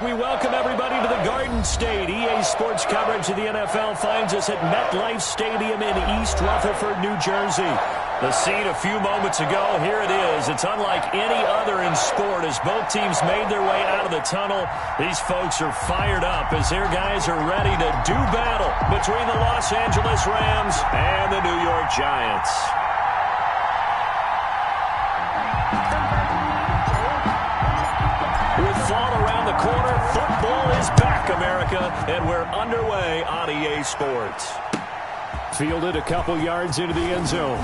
We welcome everybody to the Garden State. EA Sports coverage of the NFL finds us at MetLife Stadium in East Rutherford, New Jersey. The scene a few moments ago, here it is. It's unlike any other in sport as both teams made their way out of the tunnel. These folks are fired up as their guys are ready to do battle between the Los Angeles Rams and the New York Giants. With fall around the corner, football is back, America, and we're underway on EA Sports. Fielded a couple yards into the end zone.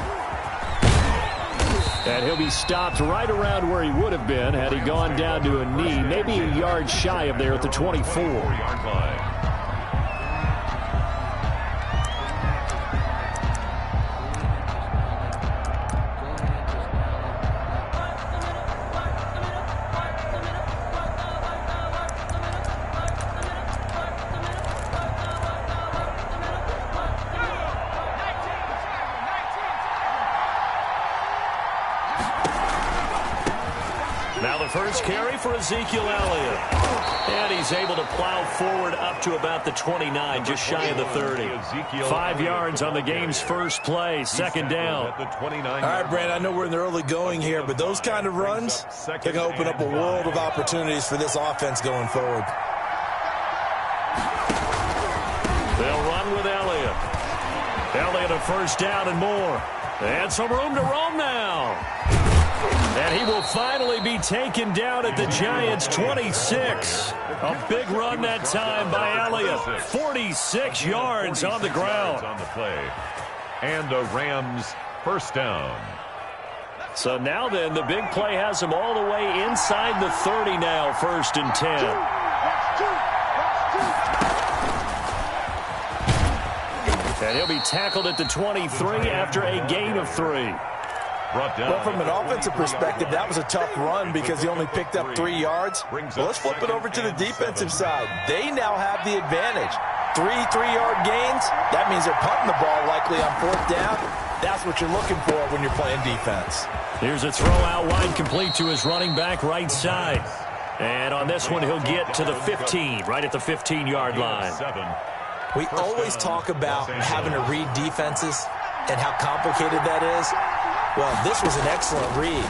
And he'll be stopped right around where he would have been had he gone down to a knee, maybe a yard shy of there at the 24-yard line. Now the first carry for Ezekiel Elliott. And he's able to plow forward up to about the 29, just shy of the 30. 5 yards on the game's first play, second down. All right, Brandon, I know we're in the early going here, but those kind of runs, they're going to open up a world of opportunities for this offense going forward. They'll run with Elliott. Elliott a first down and more. And some room to roam now. And he will finally be taken down at the Giants' 26. A big run that time by Elliott. 46 yards on the ground. On the play. And a Rams first down. So now then, the big play has him all the way inside the 30 now, 1st and 10. And he'll be tackled at the 23 after a gain of 3. Well, from an offensive perspective, that was a tough run because he only picked up 3 yards. Well, let's flip it over to the defensive side. They now have the advantage. 3 3-yard gains, that means they're punting the ball likely on 4th down. That's what you're looking for when you're playing defense. Here's a throw out wide complete to his running back right side. And on this one, he'll get to the 15, right at the 15-yard line. We always talk about having to read defenses and how complicated that is. Well, this was an excellent read.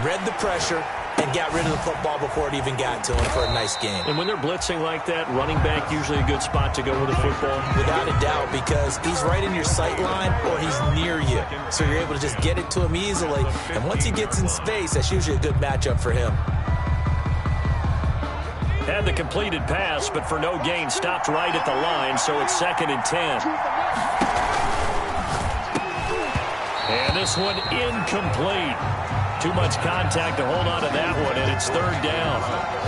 Read the pressure and got rid of the football before it even got to him for a nice game. And when they're blitzing like that, running back usually a good spot to go with the football? Without a doubt, because he's right in your sight line or he's near you. So you're able to just get it to him easily. And once he gets in space, that's usually a good matchup for him. Had the completed pass, but for no gain, stopped right at the line, so it's 2nd and 10. And this one incomplete. Too much contact to hold on to that one, and it's 3rd down.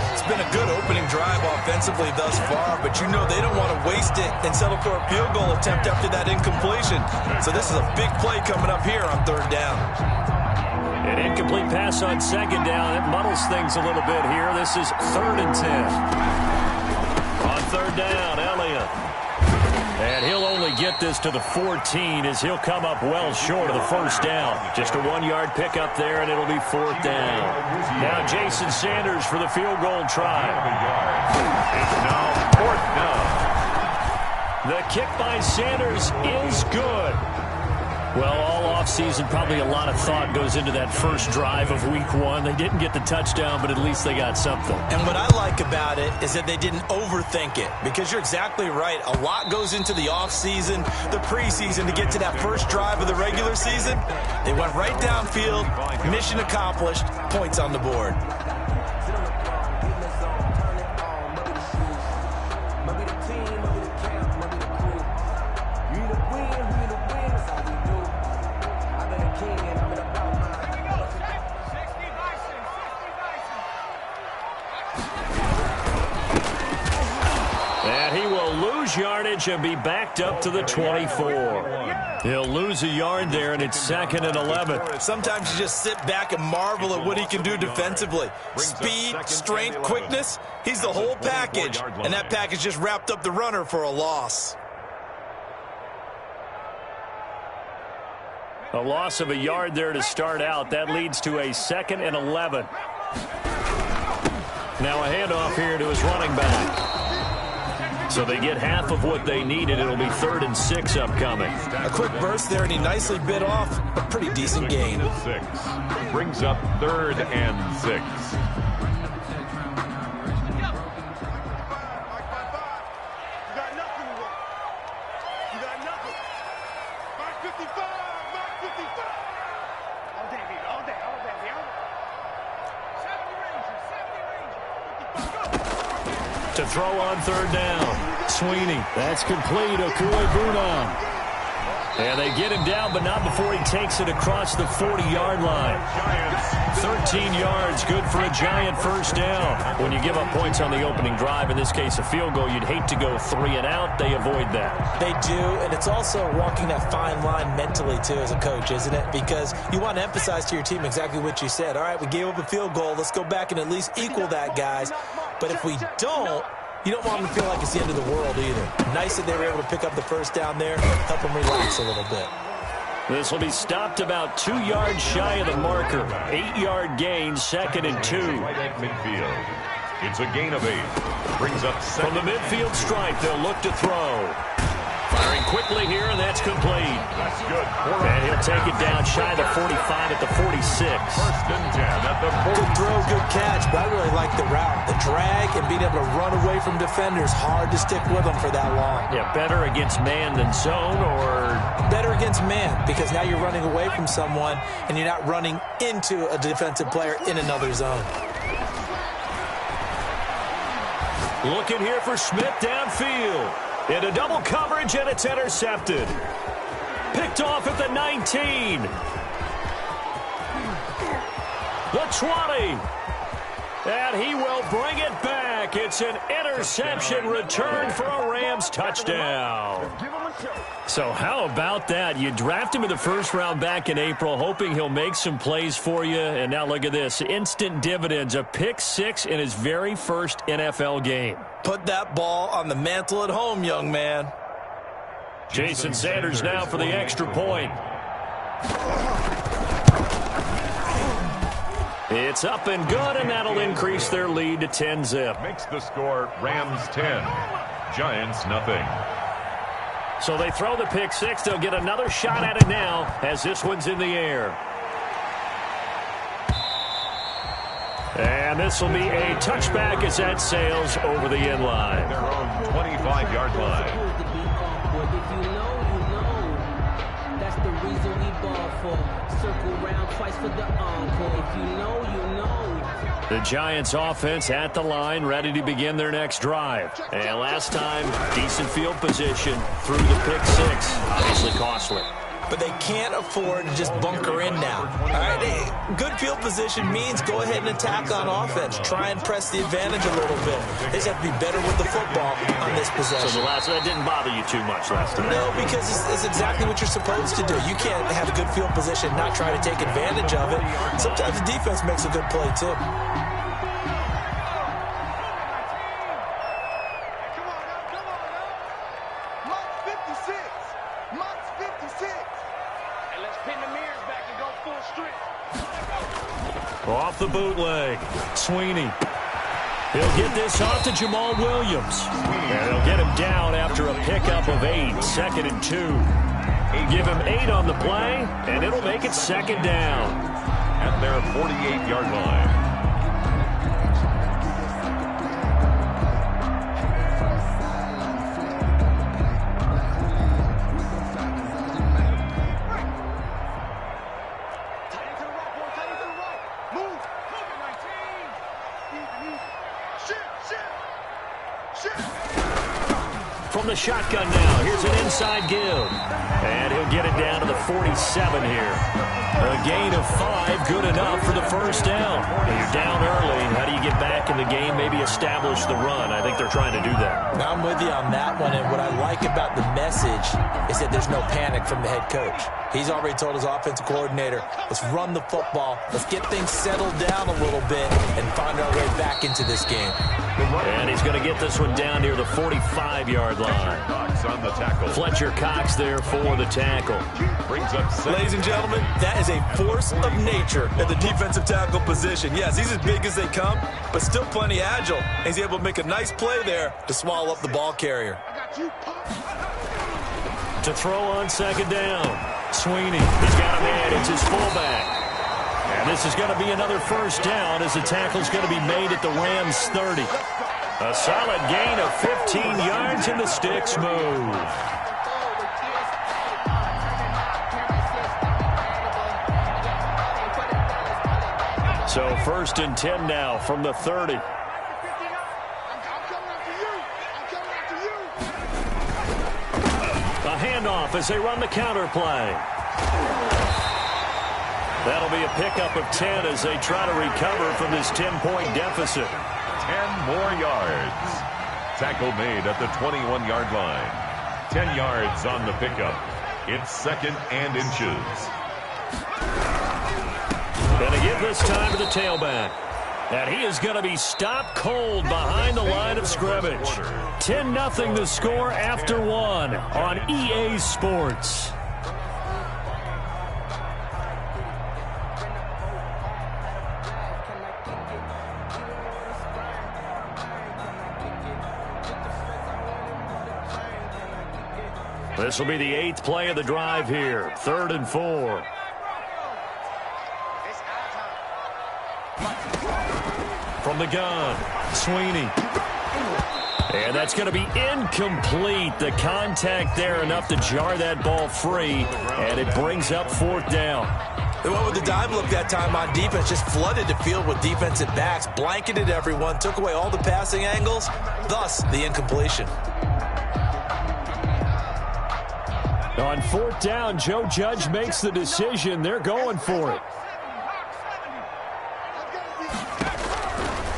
It's been a good opening drive offensively thus far, but you know they don't want to waste it and settle for a field goal attempt after that incompletion. So this is a big play coming up here on 3rd down. An incomplete pass on 2nd down. It muddles things a little bit here. This is 3rd and 10. On 3rd down, Elliott. And he'll only get this to the 14 as he'll come up well short of the 1st down. Just a 1-yard pickup there, and it'll be 4th down. Now Jason Sanders for the field goal try. It's now 4th down. The kick by Sanders is good. Well, all offseason, probably a lot of thought goes into that first drive of Week 1. They didn't get the touchdown, but at least they got something. And what I like about it is that they didn't overthink it, because you're exactly right. A lot goes into the offseason, the preseason to get to that first drive of the regular season. They went right downfield, mission accomplished, points on the board. Yardage and be backed up to the 24. He'll lose a yard there, and it's 2nd and 11. Sometimes you just sit back and marvel at what he can do defensively. Speed, strength, quickness, he's the whole package, and that package just wrapped up the runner for a loss. A loss of a yard there to start out. That leads to a 2nd and 11. Now a handoff here to his running back. So they get half of what they needed. It'll be 3rd and 6 upcoming. A quick burst there, and he nicely bit off a pretty decent gain. 6 brings up 3rd and 6. To throw on 3rd down. Sweeney. That's complete. Okuegbuna. And they get him down, but not before he takes it across the 40-yard line. 13 yards, good for a Giant first down. When you give up points on the opening drive, in this case a field goal, you'd hate to go 3 and out. They avoid that. They do, and it's also walking that fine line mentally, too, as a coach, isn't it? Because you want to emphasize to your team exactly what you said. All right, we gave up a field goal. Let's go back and at least equal that, guys. But if we don't, you don't want them to feel like it's the end of the world either. Nice that they were able to pick up the first down there, help them relax a little bit. This will be stopped about 2 yards shy of the marker. 8-yard gain, 2nd and 2. Right at midfield. It's a gain of 8. Brings up 7. From the midfield stripe, they'll look to throw. Firing quickly here, and that's complete. That's good. And he'll take it down shy of the 45 at the 46. 1st and 10 at the 46. Good throw, good catch, but I really like the route. The drag and being able to run away from defenders, hard to stick with them for that long. Yeah, better against man than zone, or better against man, because now you're running away from someone and you're not running into a defensive player in another zone. Looking here for Smith downfield. Into double coverage, and it's intercepted. Picked off at the 19. The 20. And he will bring it back. It's an interception return for a Rams touchdown. So how about that? You draft him in the 1st round back in April, hoping he'll make some plays for you. And now look at this. Instant dividends. A pick 6 in his very first NFL game. Put that ball on the mantle at home, young man. Jason Sanders now for the extra point. It's up and good, and that'll increase their lead to 10-zip. Makes the score Rams 10, Giants nothing. So they throw the pick 6. They'll get another shot at it now as this one's in the air. And this will be a touchback as that sails over the end line. Their own 25-yard line. If you know, you know. That's the reason we ball for. Circle round twice for the encore. If you know, you know. The Giants offense at the line, ready to begin their next drive. And last time, decent field position through the pick 6. Obviously costly. But they can't afford to just bunker in now. All right, good field position means go ahead and attack on offense. Try and press the advantage a little bit. They just have to be better with the football on this possession. So that didn't bother you too much last time? No, because it's exactly what you're supposed to do. You can't have a good field position and not try to take advantage of it. Sometimes the defense makes a good play, too. Off the bootleg, Sweeney. He'll get this off to Jamal Williams. And they'll get him down after a pickup of 8, 2nd and 2. Give him 8 on the play, and it'll make it 2nd down. At their 48-yard line. From the shotgun now, here's an inside give. And he'll get it down to the 47 here. A gain of 5, good enough for the first down. When you're down early, how do you get back in the game, maybe establish the run? I think they're trying to do that. Now I'm with you on that one, and what I like about the message is that there's no panic from the head coach. He's already told his offensive coordinator, let's run the football, let's get things settled down a little bit, and find our way back into this game. And he's going to get this one down near the 45-yard line. On the tackle. Fletcher Cox there for the tackle. Brings up 7. Ladies and gentlemen, that is a force of nature at the defensive tackle position. Yes, he's as big as they come, but still plenty agile. He's able to make a nice play there to swallow up the ball carrier. To throw on second down. Sweeney, he's got a man. It's his fullback. And this is going to be another first down as the tackle's going to be made at the Rams' 30. A solid gain of 15 yards and the sticks move. So first and 10 now from the 30. A handoff as they run the counter play. That'll be a pickup of 10 as they try to recover from this 10-point deficit. 10 more yards. Tackle made at the 21-yard line. 10 yards on the pickup. It's second and inches. Going to give this time to the tailback. And he is going to be stopped cold behind the line of scrimmage. 10-0 the score after one on EA Sports. This will be the 8th play of the drive here. 3rd and 4. From the gun, Sweeney. And that's going to be incomplete. The contact there enough to jar that ball free, and it brings up 4th down. They went with the dime look that time on defense, just flooded the field with defensive backs, blanketed everyone, took away all the passing angles, thus the incompletion. On 4th down, Joe Judge makes the decision. They're going for it.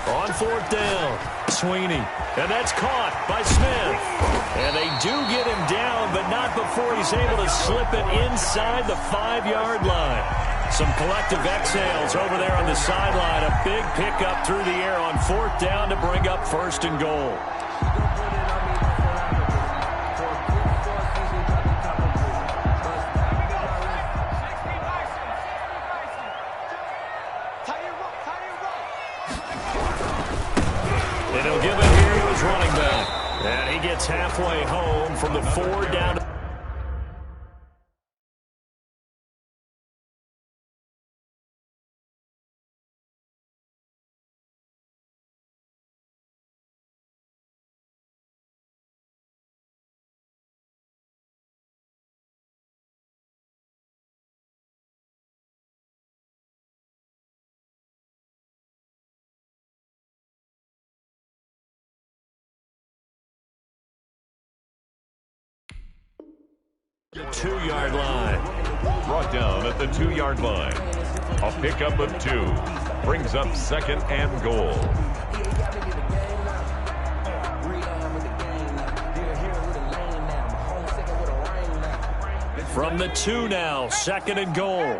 On 4th down, Sweeney. And that's caught by Smith. And they do get him down, but not before he's able to slip it inside the 5-yard line. Some collective exhales over there on the sideline. A big pickup through the air on 4th down to bring up 1st and goal. And he'll give it here to his running back. And he gets halfway home from the 4 down to the 2-yard line. Brought down at the 2-yard line. A pickup of 2. Brings up 2nd and goal. From the 2 now, 2nd and goal.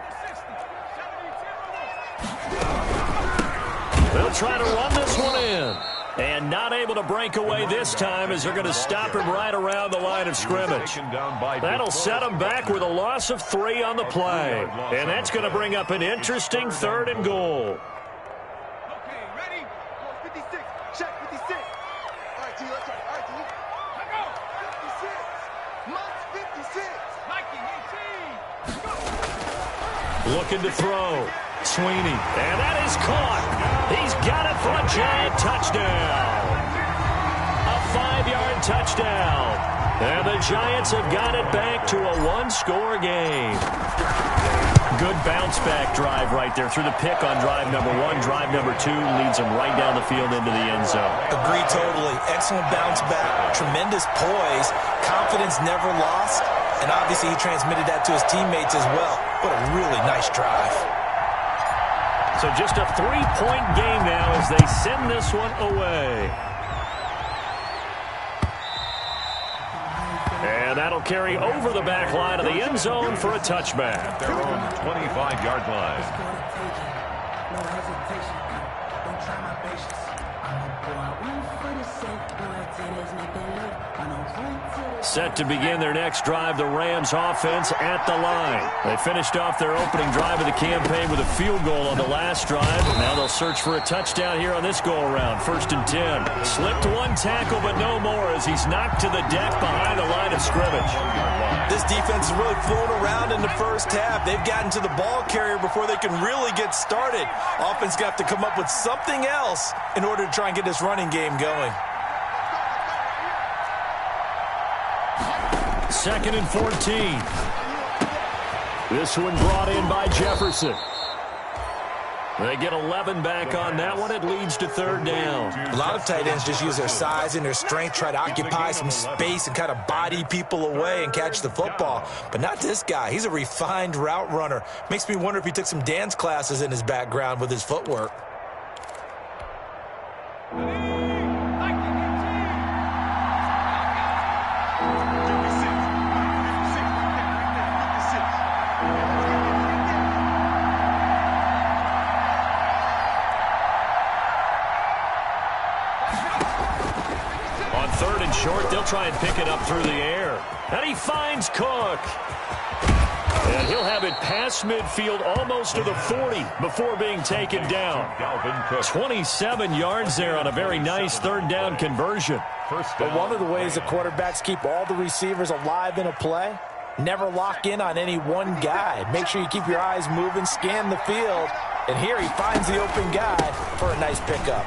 They'll try to run this one in. And not able to break away this time as they're going to stop him right around the line of scrimmage. That'll set him back with a loss of 3 on the play. And that's going to bring up an interesting 3rd and goal. Okay, ready? 56. Check 56. All right, T. Let's go. All right, T. Let go. 56. Must 56. Mikey, 18. Looking to throw. Sweeney. And that is caught. He's got it for a giant touchdown. A 5-yard touchdown. And the Giants have got it back to a 1-score game. Good bounce-back drive right there through the pick on drive number 1. Drive number 2 leads them right down the field into the end zone. Agree totally. Excellent bounce back. Tremendous poise. Confidence never lost. And obviously he transmitted that to his teammates as well. What a really nice drive. So just a 3-point game now as they send this one away. And that'll carry over the back line of the end zone for a touchback. Their own 25-yard line. Set to begin their next drive, the Rams offense at the line. They finished off their opening drive of the campaign with a field goal on the last drive. Now they'll search for a touchdown here on this go-around. 1st and 10. Slipped one tackle, but no more as he's knocked to the deck behind the line of scrimmage. This defense has really flown around in the first half. They've gotten to the ball carrier before they can really get started. Offense got to come up with something else in order to try and get this running game going. 2nd and 14. This one brought in by Jefferson. They get 11 back on that one. It leads to 3rd down. A lot of tight ends just use their size and their strength, try to occupy some space and kind of body people away and catch the football. But not this guy. He's a refined route runner. Makes me wonder if he took some dance classes in his background with his footwork. Short, they'll try and pick it up through the air. And he finds Cook. And he'll have it past midfield almost to the 40 before being taken down. 27 yards there on a very nice 3rd down conversion. But one of the ways the quarterbacks keep all the receivers alive in a play, never lock in on any one guy. Make sure you keep your eyes moving, scan the field. And here he finds the open guy for a nice pickup.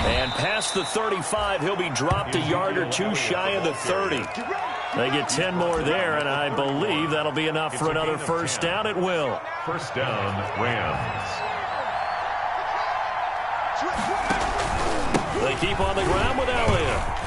And past the 35, he'll be dropped a yard or two shy of the 30. They get 10 more there, and I believe that'll be enough for another 1st down. It will. 1st down, Rams. They keep on the ground with Elliott.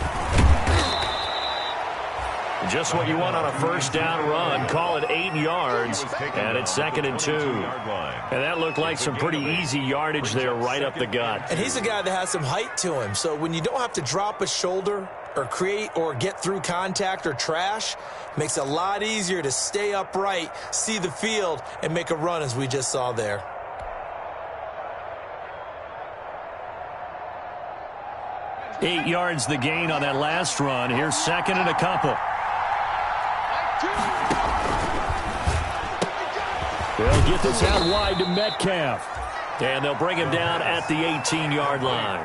Just what you want on a 1st down run. Call it 8 yards, and it's 2nd and 2. And that looked like some pretty easy yardage there right up the gut. And he's a guy that has some height to him, so when you don't have to drop a shoulder or create or get through contact or trash, makes it a lot easier to stay upright, see the field, and make a run as we just saw there. Eight yards the gain on that last run. Here's 2nd and a couple. They'll get this out wide to Metcalf. And they'll bring him down at the 18-yard line.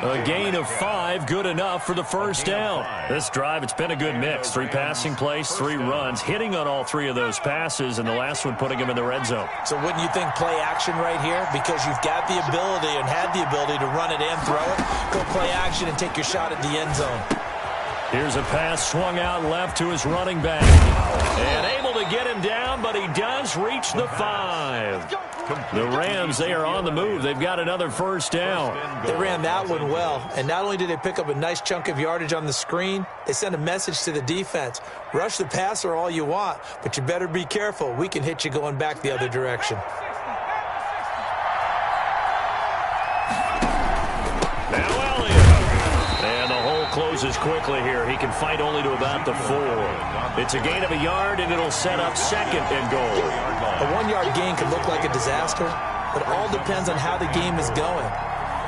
A gain of 5, good enough for the 1st down. This drive, it's been a good mix. 3 passing plays, 3 runs, hitting on all 3 of those passes, and the last one putting him in the red zone. So wouldn't you think play action right here? Because you've got the ability and had the ability to run it and throw it. Go play action and take your shot at the end zone. Here's a pass swung out left to his running back. And able to get him down, but he does reach the 5. The Rams, they are on the move. They've got another 1st down. They ran that one well. And not only did they pick up a nice chunk of yardage on the screen, they sent a message to the defense. Rush the passer all you want, but you better be careful. We can hit you going back the other direction. Closes quickly here. He can fight only to about the 4. It's a gain of a yard, and it'll set up 2nd and goal. A 1-yard gain can look like a disaster, but it all depends on how the game is going.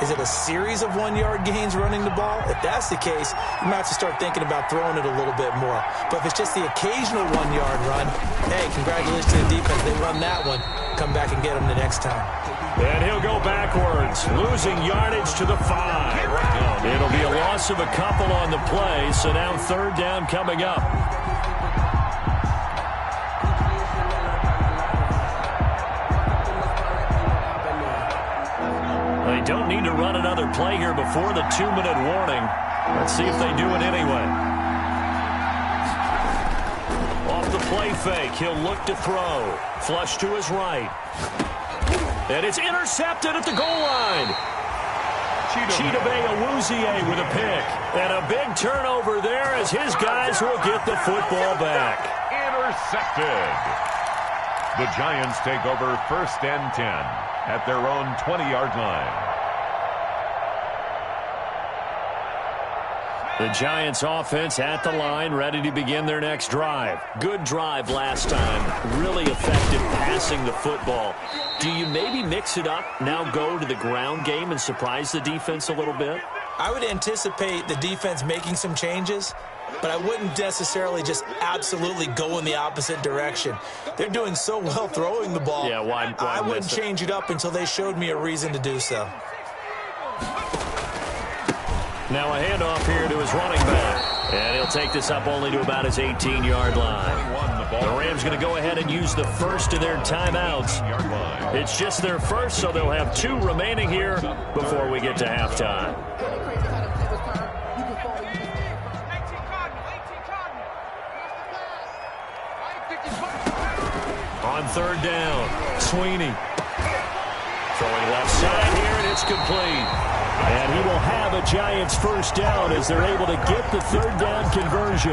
Is it a series of 1-yard gains running the ball? If that's the case, you might have to start thinking about throwing it a little bit more. But if it's just the occasional 1-yard run, hey, congratulations to the defense. They run that one. Come back and get them the next time. And he'll go backwards, losing yardage to the 5. It'll be a loss of a couple on the play, so now 3rd down coming up. They don't need to run another play here before the 2-minute warning. Let's see if they do it anyway. Off the play fake, he'll look to throw. Flush to his right. And it's intercepted at the goal line. Chidobe Awuzie with a pick. And a big turnover there as his guys will get the football back. Intercepted. The Giants take over 1st and 10 at their own 20-yard line. The Giants offense at the line, ready to begin their next drive. Good drive last time. Really effective passing the football. Do you maybe mix it up, now go to the ground game and surprise the defense a little bit? I would anticipate the defense making some changes, but I wouldn't necessarily just absolutely go in the opposite direction. They're doing so well throwing the ball. Yeah, why I wouldn't change it up until they showed me a reason to do so. Now a handoff here to his running back. And he'll take this up only to about his 18-yard line. The Rams going to go ahead and use the first of their timeouts. It's just their first, so they'll have 2 remaining here before we get to halftime. On third down, Sweeney. Throwing left side here, and it's complete. And he will have a Giants first down as they're able to get the third down conversion.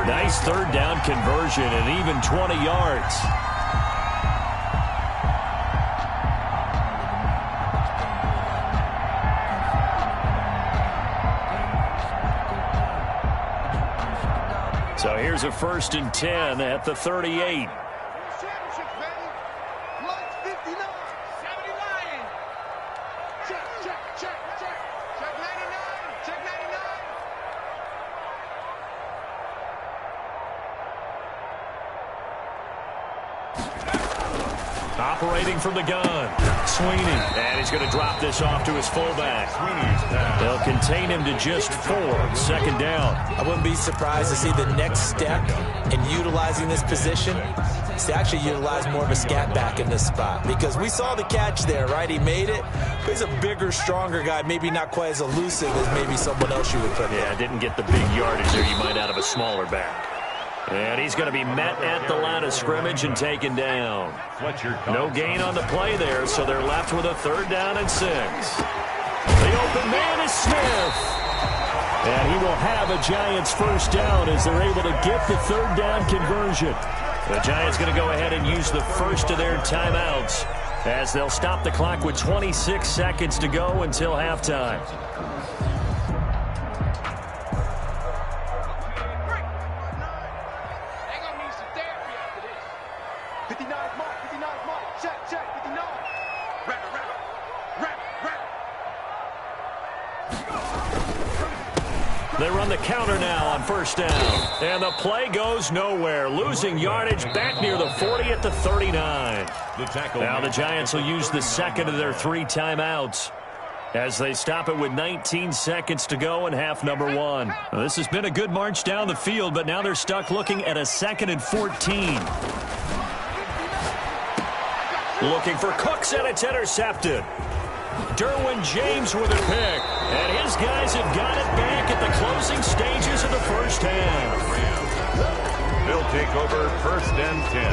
Nice third down conversion and even 20 yards. So here's a 1st and 10 at the 38. Operating from the gun, Sweeney. And he's going to drop this off to his fullback. They'll contain him to just 4. 2nd down. I wouldn't be surprised to see the next step in utilizing this position is to actually utilize more of a scat back in this spot. Because we saw the catch there, right? He made it. But he's a bigger, stronger guy. Maybe not quite as elusive as maybe someone else you would put there. Yeah, didn't get the big yardage there you might out of a smaller back. And he's going to be met at the line of scrimmage and taken down. No gain on the play there, so they're left with a 3rd down and 6. The open man is Smith. And he will have a Giants first down as they're able to get the 3rd down conversion. The Giants going to go ahead and use the first of their timeouts as they'll stop the clock with 26 seconds to go until halftime. They run the counter now on 1st down. And the play goes nowhere. Losing yardage back near the 40 at the 39. Now the Giants will use the 2nd of their 3 timeouts as they stop it with 19 seconds to go in half number 1. Well, this has been a good march down the field, but now they're stuck looking at a 2nd and 14. Looking for Cooks, and it's intercepted. Derwin James with a pick. And his guys have got it back at the closing stages of the first half. They'll take over 1st and 10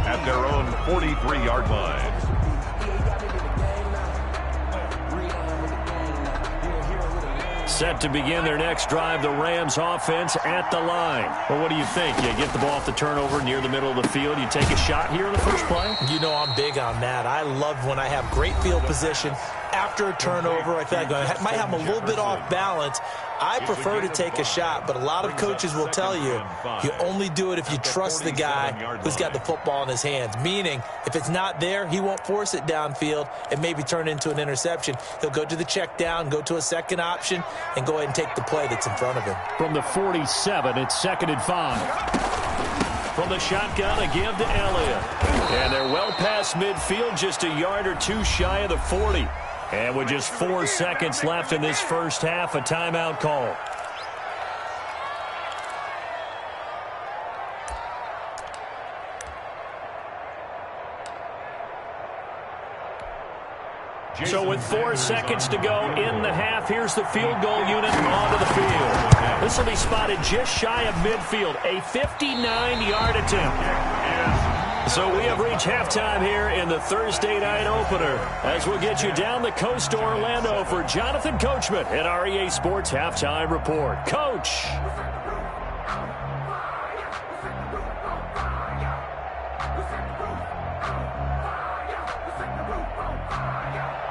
at their own 43-yard line. Set to begin their next drive, the Rams offense at the line. Well, what do you think? You get the ball off the turnover near the middle of the field. You take a shot here in the first play? You know I'm big on that. I love when I have great field position after a turnover. I feel like I might have a little bit off balance. I prefer to take a shot, but a lot of coaches will tell you you only do it if you trust the guy who's got the football in his hands. Meaning, if it's not there, he won't force it downfield and maybe turn it into an interception. He'll go to the check down, go to a second option, and go ahead and take the play that's in front of him. From the 47, it's 2nd and 5. From the shotgun, a give to Elliott. And they're well past midfield, just a yard or 2 shy of the 40. And with just 4 seconds left in this first half, a timeout call. So with 4 seconds to go in the half, here's the field goal unit onto the field. This will be spotted just shy of midfield, a 59-yard attempt. So we have reached halftime here in the Thursday night opener as we'll get you down the coast to Orlando for Jonathan Coachman at our EA Sports Halftime Report. Coach.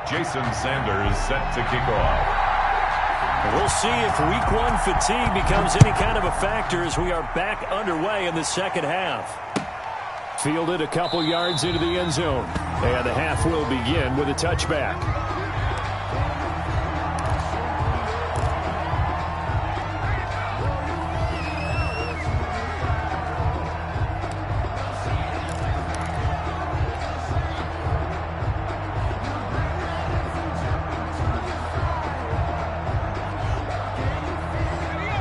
Jason Sanders set to kick off. We'll see if week one fatigue becomes any kind of a factor as we are back underway in the second half. Fielded a couple yards into the end zone. And the half will begin with a touchback.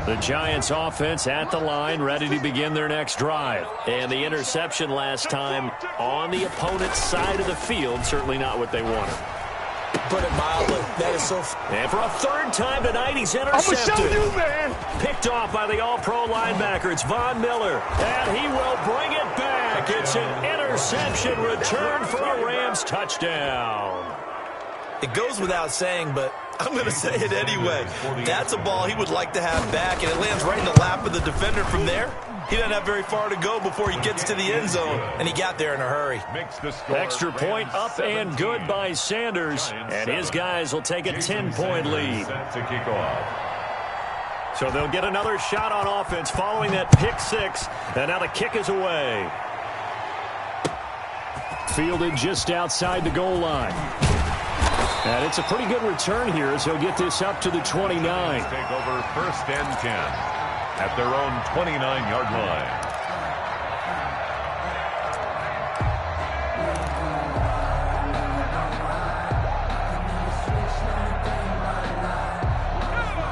The Giants offense at the line, ready to begin their next drive. And the interception last time on the opponent's side of the field, certainly not what they wanted. Put it mildly. That is so... And for a third time tonight, he's intercepted. I'm gonna show you, man. Picked off by the all-pro linebacker. It's Von Miller. And he will bring it back. It's an interception return for a Rams touchdown. It goes without saying, but I'm going to say it anyway. That's a ball he would like to have back, and it lands right in the lap of the defender from there. He doesn't have very far to go before he gets to the end zone, and he got there in a hurry. Extra point up and good by Sanders, and his guys will take a 10-point lead. So they'll get another shot on offense following that pick six, and now the kick is away. Fielded just outside the goal line. And it's a pretty good return here as he'll get this up to the 29. Take over first and 10 at their own 29-yard line.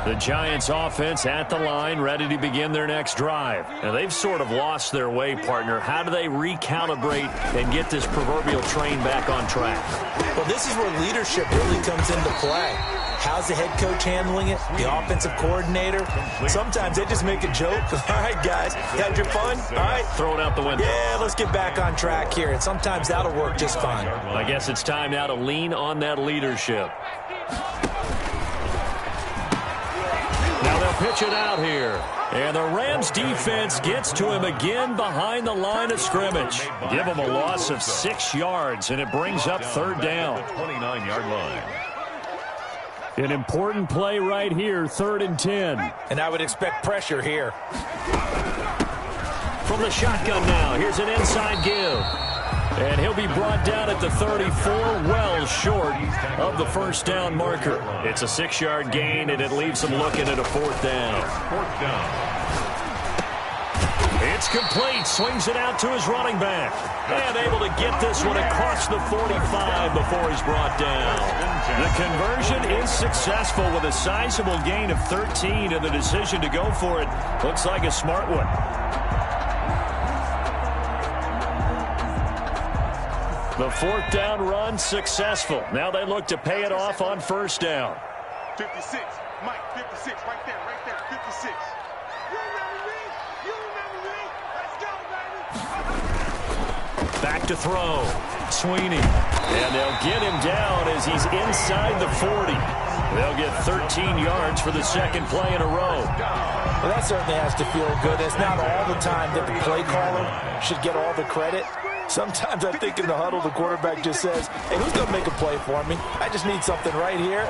The Giants offense at the line, ready to begin their next drive. Now, they've sort of lost their way, partner. How do they recalibrate and get this proverbial train back on track? Well, this is where leadership really comes into play. How's the head coach handling it? The offensive coordinator? Sometimes they just make a joke. All right, guys, had your fun? All right. Throw it out the window. Yeah, let's get back on track here. And sometimes that'll work just fine. I guess it's time now to lean on that leadership. Now they'll pitch it out here. And the Rams defense gets to him again behind the line of scrimmage. Give him a loss of 6 yards, and it brings up third down. 29-yard line. An important play right here, 3rd and 10. And I would expect pressure here. From the shotgun now, here's an inside give. And he'll be brought down at the 34, well short of the first down marker. It's a 6-yard gain, and it leaves him looking at a 4th down. 4th down. It's complete. Swings it out to his running back. And able to get this one across the 45 before he's brought down. The conversion is successful with a sizable gain of 13, and the decision to go for it looks like a smart one. The 4th down run successful. Now they look to pay it off on first down. 56, Mike, 56, right there, 56. You remember me? Let's go, baby. Back to throw. Sweeney. And they'll get him down as he's inside the 40. They'll get 13 yards for the second play in a row. Well, that certainly has to feel good. It's not all the time that the play caller should get all the credit. Sometimes I think in the huddle, the quarterback just says, hey, who's going to make a play for me? I just need something right here.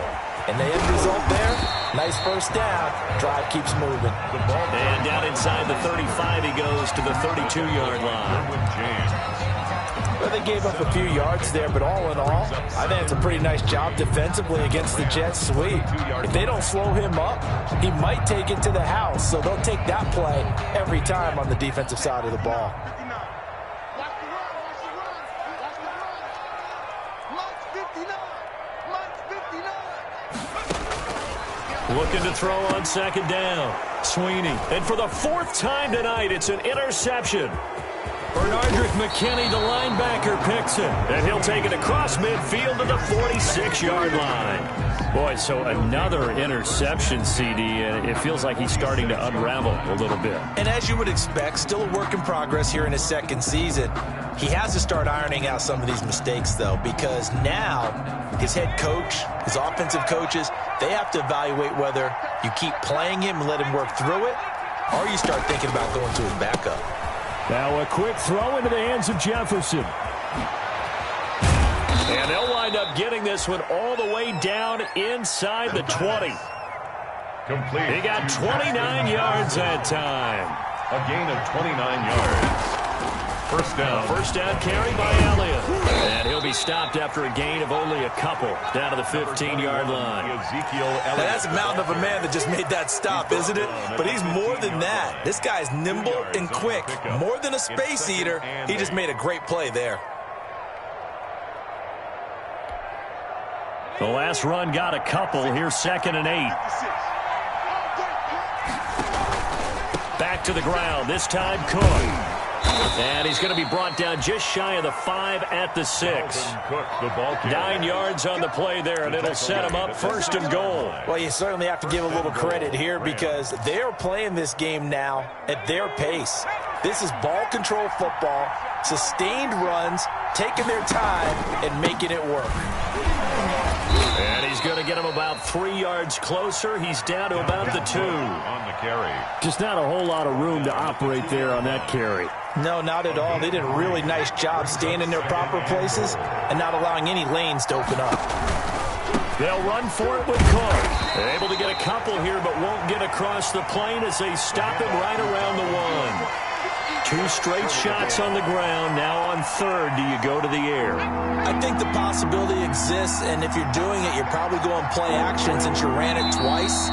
And the end result there, nice first down. Drive keeps moving. And down inside the 35, he goes to the 32-yard line. Well, they gave up a few yards there, but all in all, I think it's a pretty nice job defensively against the Jets sweep. If they don't slow him up, he might take it to the house. So they'll take that play every time on the defensive side of the ball. Looking to throw on second down. Sweeney. And for the 4th time tonight, it's an interception. Bernardrick McKinney, the linebacker, picks it. And he'll take it across midfield to the 46-yard line. Boy, so another interception, CD, and it feels like he's starting to unravel a little bit. And as you would expect, still a work in progress here in his second season. He has to start ironing out some of these mistakes, though, because now his head coach, his offensive coaches, they have to evaluate whether you keep playing him and let him work through it, or you start thinking about going to his backup. Now a quick throw into the hands of Jefferson. And they'll wind up getting this one all the way down inside the 20. Complete. He got 29 yards that time. A gain of 29 yards. First down. First down carry by Elliott. And he'll be stopped after a gain of only a couple down to the 15-yard line. Ezekiel Now, Elliott. that's a mountain of a man that just made that stop, isn't it? But he's more than that. This guy's nimble and quick. More than a space eater, he just made a great play there. The last run got a couple. Here's 2nd and 8. Back to the ground. This time Cook. And he's going to be brought down just shy of the 5 at the 6. 9 yards on the play there, and it'll set him up 1st and goal. Well, you certainly have to give a little credit here because they're playing this game now at their pace. This is ball control football, sustained runs, taking their time, and making it work. And he's going to get him about 3 yards closer. He's down to about the 2. On the carry. Just not a whole lot of room to operate there on that carry. No, not at all. They did a really nice job staying in their proper places and not allowing any lanes to open up. They'll run for it with Cook. They're able to get a couple here, but won't get across the plane as they stop him right around the 1. 2 straight shots on the ground. Now on 3rd, do you go to the air? I think the possibility exists, and if you're doing it, you're probably going play action since you ran it twice.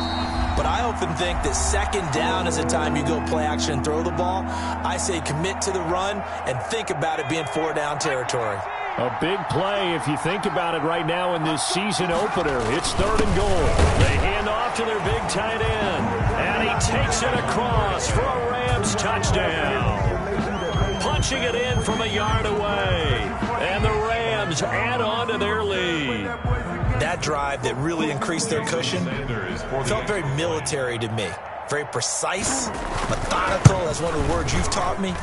But I often think that 2nd down is the time you go play action and throw the ball. I say commit to the run and think about it being 4-down territory. A big play if you think about it right now in this season opener. It's 3rd and goal. They hand off to their big tight end. And he takes it across for a Rams touchdown. Punching it in from a yard away. And the Rams add on to their lead. That drive that really increased their cushion felt very military to me. Very precise, methodical, that's one of the words you've taught me.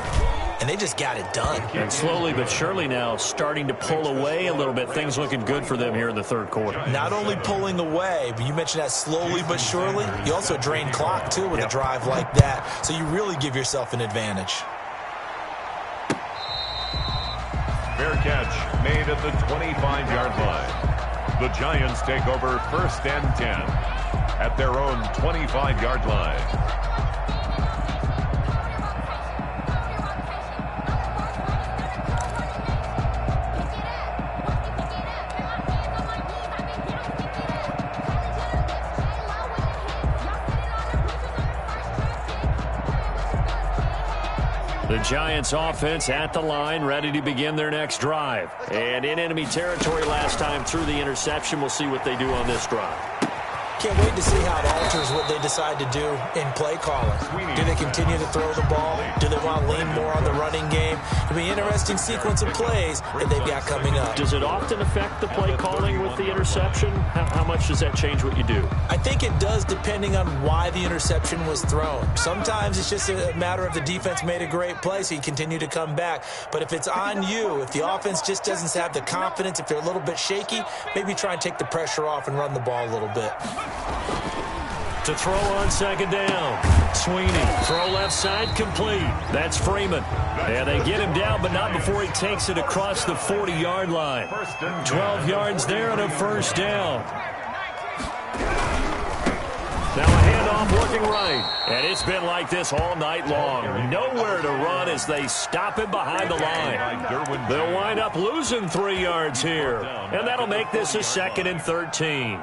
And they just got it done. And slowly but surely now starting to pull away a little bit. Things looking good for them here in the 3rd quarter. Not only pulling away, but you mentioned that slowly but surely. You also drain clock, too, with a drive like that. So you really give yourself an advantage. Fair catch made at the 25-yard line. The Giants take over 1st and 10 at their own 25-yard line. The Giants offense at the line, ready to begin their next drive. And in enemy territory last time through the interception. We'll see what they do on this drive. Can't wait to see how it alters what they decide to do in play calling. Do they continue to throw the ball? Do they want to lean more on the running game? It'll be an interesting sequence of plays that they've got coming up. Does it often affect the play calling with the interception? How much does that change what you do? I think it does depending on why the interception was thrown. Sometimes it's just a matter of the defense made a great play, so you continue to come back. But if it's on you, if the offense just doesn't have the confidence, if they're a little bit shaky, maybe try and take the pressure off and run the ball a little bit. To throw on 2nd down. Sweeney, throw left side, complete. That's Freeman. And they get him down, but not before he takes it across the 40-yard line. 12 yards there and a 1st down. Now a handoff looking right. And it's been like this all night long. Nowhere to run as they stop him behind the line. They'll wind up losing 3 yards here. And that'll make this a 2nd and 13.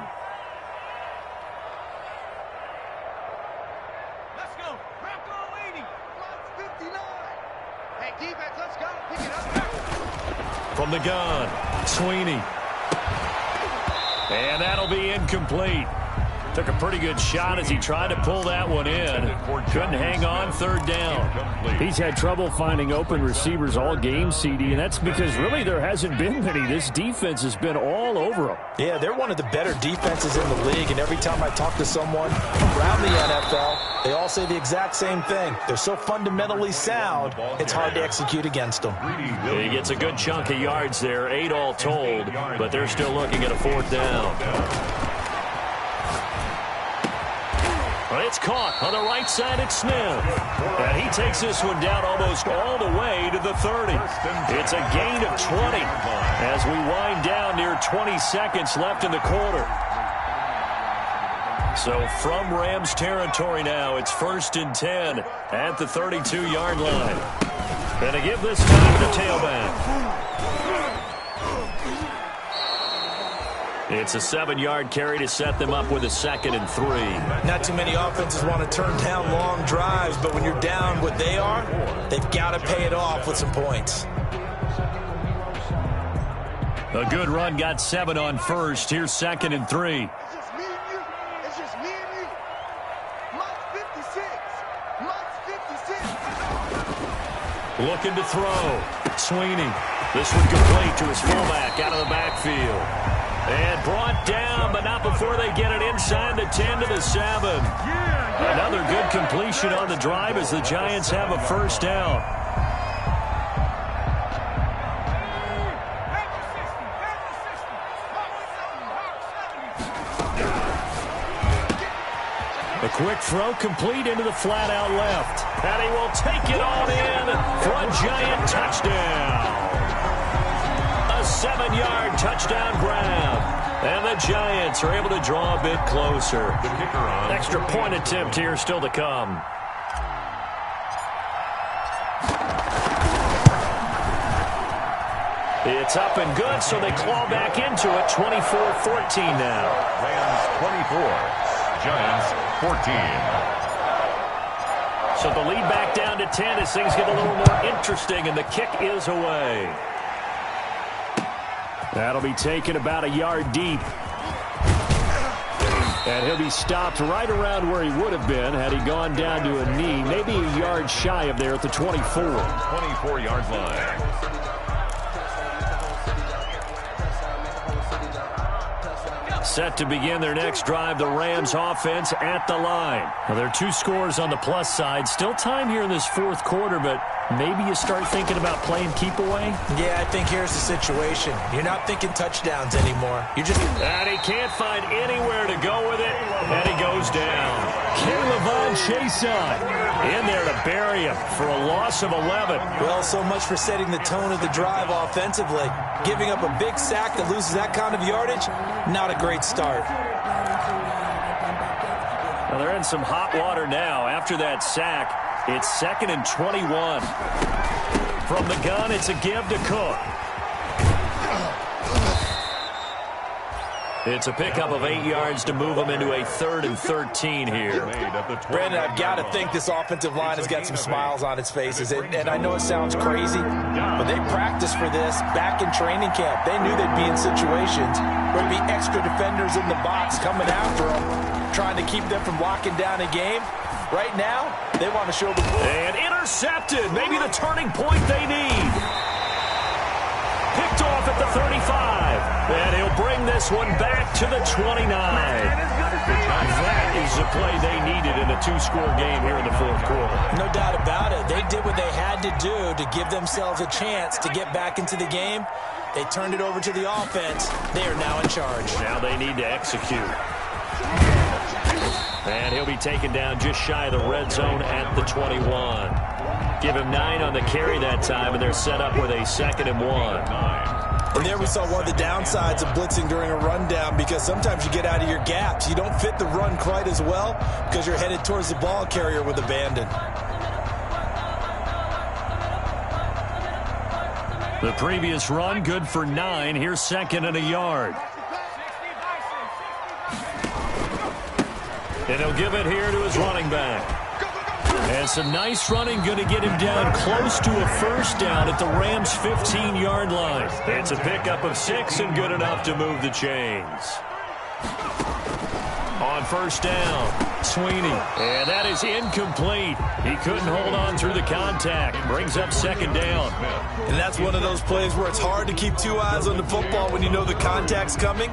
From the gun, Sweeney. And that'll be incomplete. Took a pretty good shot as he tried to pull that one in. Couldn't hang on 3rd down. He's had trouble finding open receivers all game, CD, and that's because really there hasn't been many. This defense has been all over him. Yeah, they're one of the better defenses in the league, and every time I talk to someone around the NFL, they all say the exact same thing. They're so fundamentally sound, it's hard to execute against them. He gets a good chunk of yards there, 8 all told, but they're still looking at a 4th down. But it's caught on the right side at Smith. And he takes this one down almost all the way to the 30. It's a gain of 20 as we wind down near 20 seconds left in the quarter. So from Rams territory now, it's 1st and 10 at the 32-yard line. And to give this time to tailback. It's a 7-yard carry to set them up with a 2nd and 3. Not too many offenses want to turn down long drives, but when you're down what they are, they've got to pay it off with some points. A good run got 7 on first. Here's 2nd and 3. It's just me and you. It's just me and you. Mike's 56. Mike's 56. Looking to throw. Sweeney. This one complete to his fullback out of the backfield. And brought down, but not before they get it inside the 10 to the 7. Another good completion on the drive as the Giants have a first down. A quick throw complete into the flat out left. And he will take it on in for a Giant touchdown. A 7-yard touchdown grab. And the Giants are able to draw a bit closer. Extra point attempt here still to come. It's up and good, so they claw back into it. 24-14 now. Rams 24, Giants 14. So the lead back down to 10 as things get a little more interesting, and the kick is away. That'll be taken about a yard deep. And he'll be stopped right around where he would have been had he gone down to a knee, maybe a yard shy of there at the 24. 24-yard line. Set to begin their next drive, the Rams offense at the line. Well, there are 2 scores on the plus side. Still time here in this 4th quarter, but maybe you start thinking about playing keep away? Yeah, I think here's the situation. You're not thinking touchdowns anymore. You're just... And he can't find anywhere to go with it, and he goes down. K'Lavon Chaisson in there to bury him for a loss of 11. Well, so much for setting the tone of the drive offensively. Giving up a big sack that loses that kind of yardage, not a great start. Well, they're in some hot water now. After that sack, it's 2nd and 21. From the gun, it's a give to Cook. It's a pickup of 8 yards to move them into a 3rd and 13 here. Brandon, I've got to think this offensive line has got some smiles on its faces. And I know it sounds crazy, but they practiced for this back in training camp. They knew they'd be in situations where there'd be extra defenders in the box coming after them, trying to keep them from locking down a game. Right now, they want to show the ball. And intercepted. Maybe the turning point they need. Picked off at the 35. And he'll bring this one back to the 29. That is the play they needed in a 2-score game here in the 4th quarter. No doubt about it. They did what they had to do to give themselves a chance to get back into the game. They turned it over to the offense. They are now in charge. Now they need to execute. And he'll be taken down just shy of the red zone at the 21. Give him 9 on the carry that time, and they're set up with a 2nd and 1. And there we saw one of the downsides of blitzing during a rundown, because sometimes you get out of your gaps. You don't fit the run quite as well because you're headed towards the ball carrier with abandon. The previous run, good for 9. Here's 2nd and a yard. And he'll give it here to his running back. And some nice running, going to get him down close to a first down at the Rams' 15-yard line. It's a pickup of 6 and good enough to move the chains. On first down, Sweeney. And that is incomplete. He couldn't hold on through the contact. Brings up 2nd down. And that's one of those plays where it's hard to keep 2 eyes on the football when you know the contact's coming,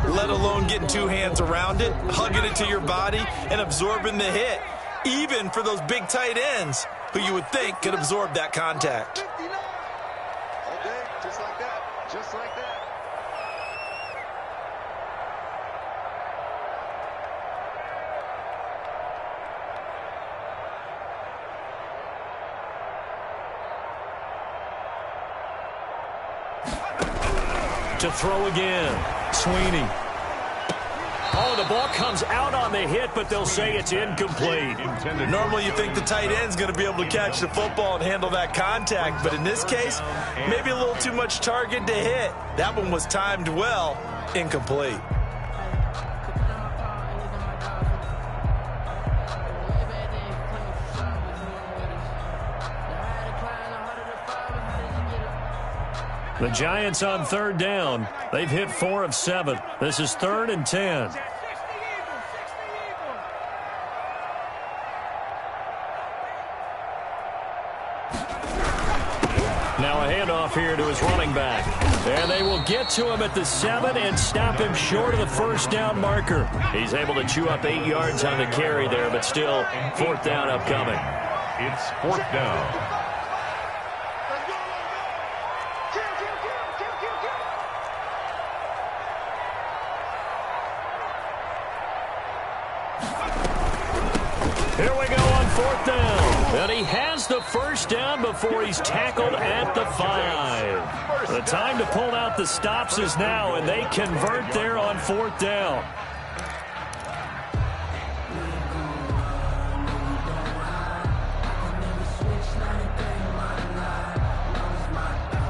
let alone getting 2 hands around it, hugging it to your body, and absorbing the hit. Even for those big tight ends who you would think could absorb that contact. 59. Okay, just like that. Just like that. To throw again, Sweeney. Oh, the ball comes out on the hit, but they'll say it's incomplete. Normally you think the tight end's going to be able to catch the football and handle that contact, but in this case, maybe a little too much target to hit. That one was timed well, incomplete. The Giants on third down. They've hit 4 of 7. This is 3rd and 10. Now a handoff here to his running back. And they will get to him at the 7 and stop him short of the first down marker. He's able to chew up 8 yards on the carry there, but still 4th down upcoming. It's 4th down. Here we go on 4th down. And he has the first down before he's tackled at the 5. The time to pull out the stops is now, and they convert there on 4th down.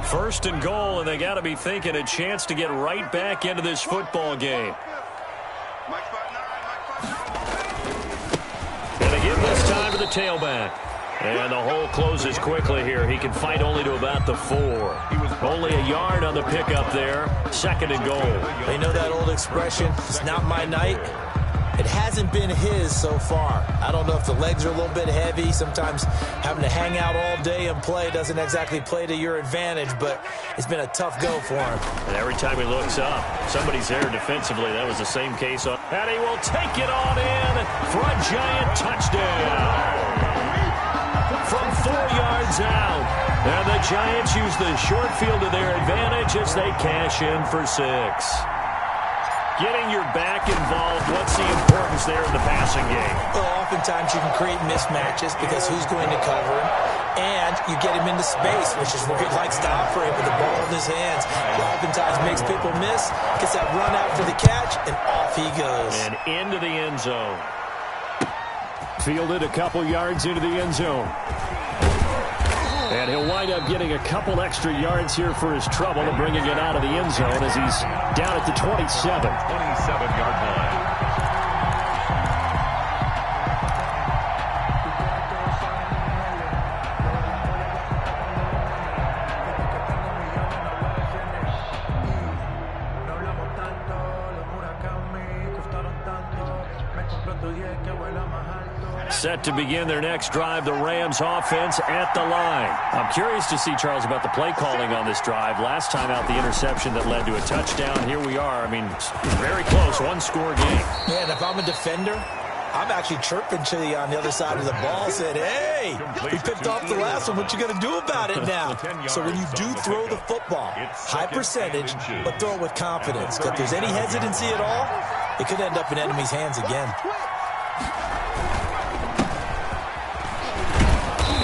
First and goal, and they got to be thinking a chance to get right back into this football game. Give this time to the tailback. And the hole closes quickly here. He can fight only to about the 4. Only a yard on the pickup there. 2nd and goal. They know that old expression, it's not my night. It hasn't been his so far. I don't know if the legs are a little bit heavy. Sometimes having to hang out all day and play doesn't exactly play to your advantage, but it's been a tough go for him. And every time he looks up, somebody's there defensively. That was the same case. And he will take it on in for a Giant touchdown. From 4 yards out. And the Giants use the short field to their advantage as they cash in for 6. Getting your back involved, what's the importance there in the passing game? Well, oftentimes you can create mismatches because who's going to cover him, and you get him into space, which is where he likes to operate with the ball in his hands. He oftentimes makes people miss, gets that run out for the catch, and off he goes. And into the end zone. Fielded a couple yards into the end zone. And he'll wind up getting a couple extra yards here for his trouble and bringing it out of the end zone as he's down at the 27. 27-yard line. Set to begin their next drive, the Rams offense at the line. I'm curious to see, Charles, about the play calling on this drive. Last time out, the interception that led to a touchdown. Here we are. I mean, very close, one-score game. Man, if I'm a defender, I'm actually chirping to you on the other side of the ball, saying, hey, we picked off the last one. What you going to do about it now? So when you do throw the football, high percentage, but throw it with confidence. If there's any hesitancy at all, it could end up in enemy's hands again.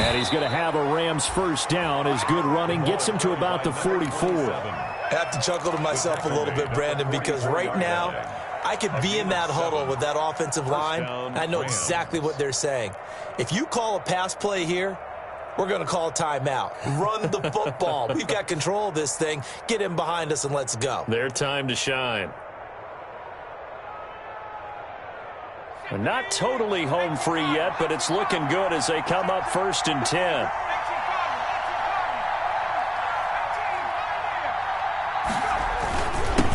And he's going to have a Rams first down. His good running gets him to about the 44. I have to chuckle to myself a little bit, Brandon, because right now I could be in that huddle with that offensive line. I know exactly what they're saying. If you call a pass play here, we're going to call a timeout. Run the football. We've got control of this thing. Get him behind us and let's go. Their time to shine. Not totally home free yet, but it's looking good as they come up 1st and 10.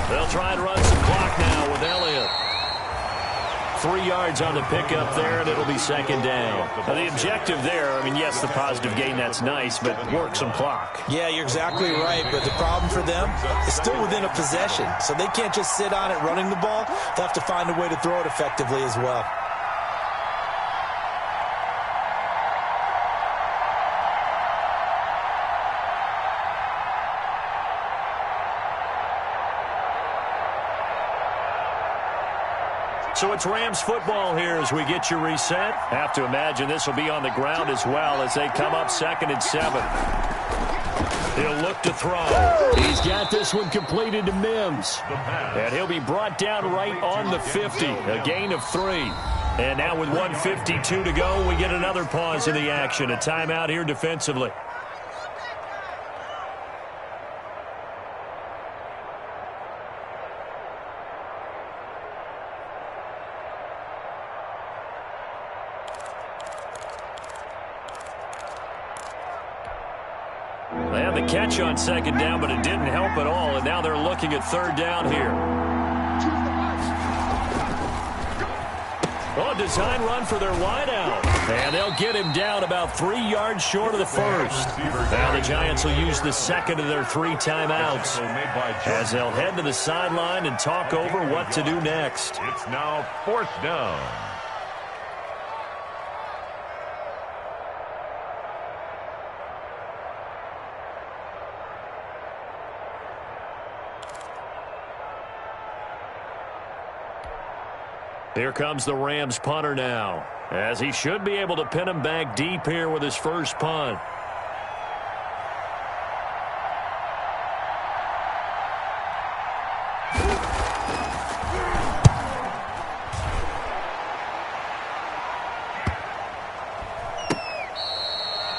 They'll try and run some clock now with Elliott. 3 yards on the pickup there, and it'll be 2nd down. Now, the objective there, I mean, yes, the positive gain, that's nice, but work some clock. Yeah, you're exactly right, but the problem for them is still within a possession, so they can't just sit on it running the ball. They'll have to find a way to throw it effectively as well. So it's Rams football here as we get you reset. Have to imagine this will be on the ground as well as they come up 2nd and 7. He'll look to throw. He's got this one completed to Mims. And he'll be brought down right on the 50. A gain of 3. And now with 1:52 to go, we get another pause in the action. A timeout here defensively. They had the catch on second down, but it didn't help at all, and now they're looking at third down here. Oh, design run for their wideout. And they'll get him down about 3 yards short of the first. Now the Giants will use the second of their 3 timeouts as they'll head to the sideline and talk over what to do next. It's now 4th down. Here comes the Rams punter now, as he should be able to pin him back deep here with his first punt.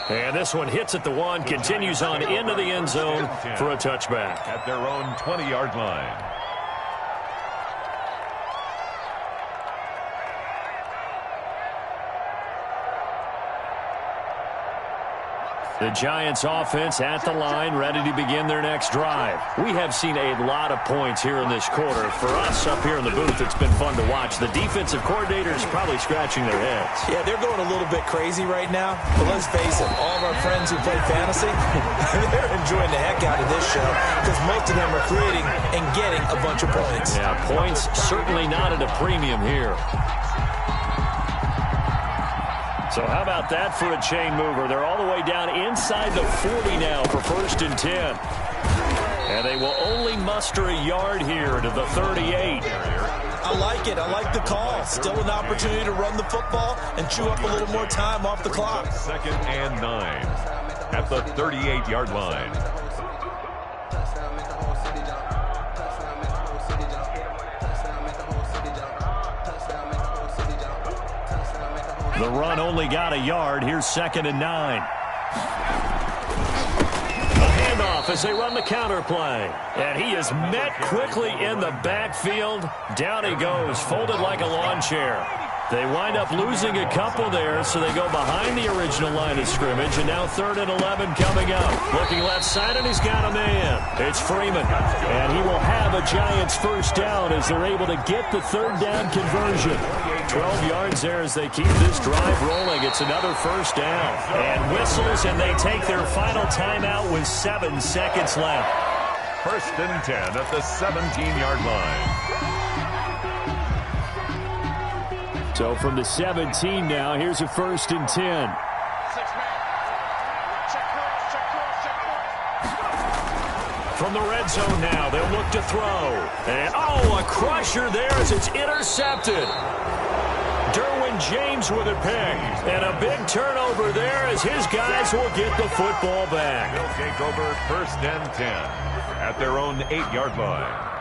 And this one hits at the 1, continues on into the end zone for a touchback. At their own 20-yard line. The Giants offense at the line, ready to begin their next drive. We have seen a lot of points here in this quarter. For us up here in the booth, it's been fun to watch. The defensive coordinators probably scratching their heads. Yeah, they're going a little bit crazy right now. But let's face it, all of our friends who play fantasy, they're enjoying the heck out of this show because most of them are creating and getting a bunch of points. Yeah, points certainly not at a premium here. So how about that for a chain mover? They're all the way down inside the 40 now for 1st and 10. And they will only muster a yard here to the 38. I like it. I like the call. Still an opportunity to run the football and chew up a little more time off the clock. 2nd and 9 at the 38-yard line. The run only got a yard. Here's 2nd and 9. A handoff as they run the counter play. And he is met quickly in the backfield. Down he goes, folded like a lawn chair. They wind up losing a couple there, so they go behind the original line of scrimmage. And now 3rd and 11 coming up. Looking left side, and he's got a man. It's Freeman. And he will have a Giants first down as they're able to get the 3rd down conversion. 12 yards there as they keep this drive rolling. It's another first down. And whistles, and they take their final timeout with 7 seconds left. 1st and 10 at the 17-yard line. So from the 17 now, here's a 1st and 10. From the red zone now, they'll look to throw. And, oh, a crusher there as it's intercepted. Derwin James with a pick. And a big turnover there as his guys will get the football back. They'll take over 1st and 10 at their own 8-yard line.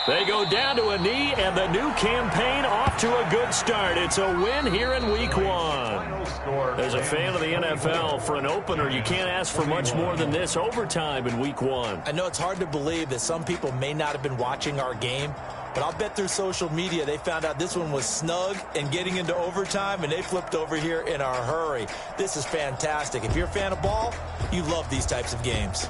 They go down to a knee, and the new campaign off to a good start. It's a win here in Week 1. As a fan of the NFL, for an opener, you can't ask for much more than this overtime in Week 1. I know it's hard to believe that some people may not have been watching our game, but I'll bet through social media they found out this one was snug and getting into overtime, and they flipped over here in a hurry. This is fantastic. If you're a fan of ball, you love these types of games.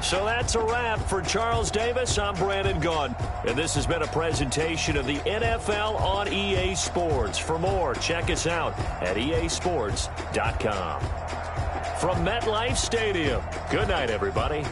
So that's a wrap for Charles Davis. I'm Brandon Gunn, and this has been a presentation of the NFL on EA Sports. For more, check us out at easports.com. From MetLife Stadium, good night, everybody.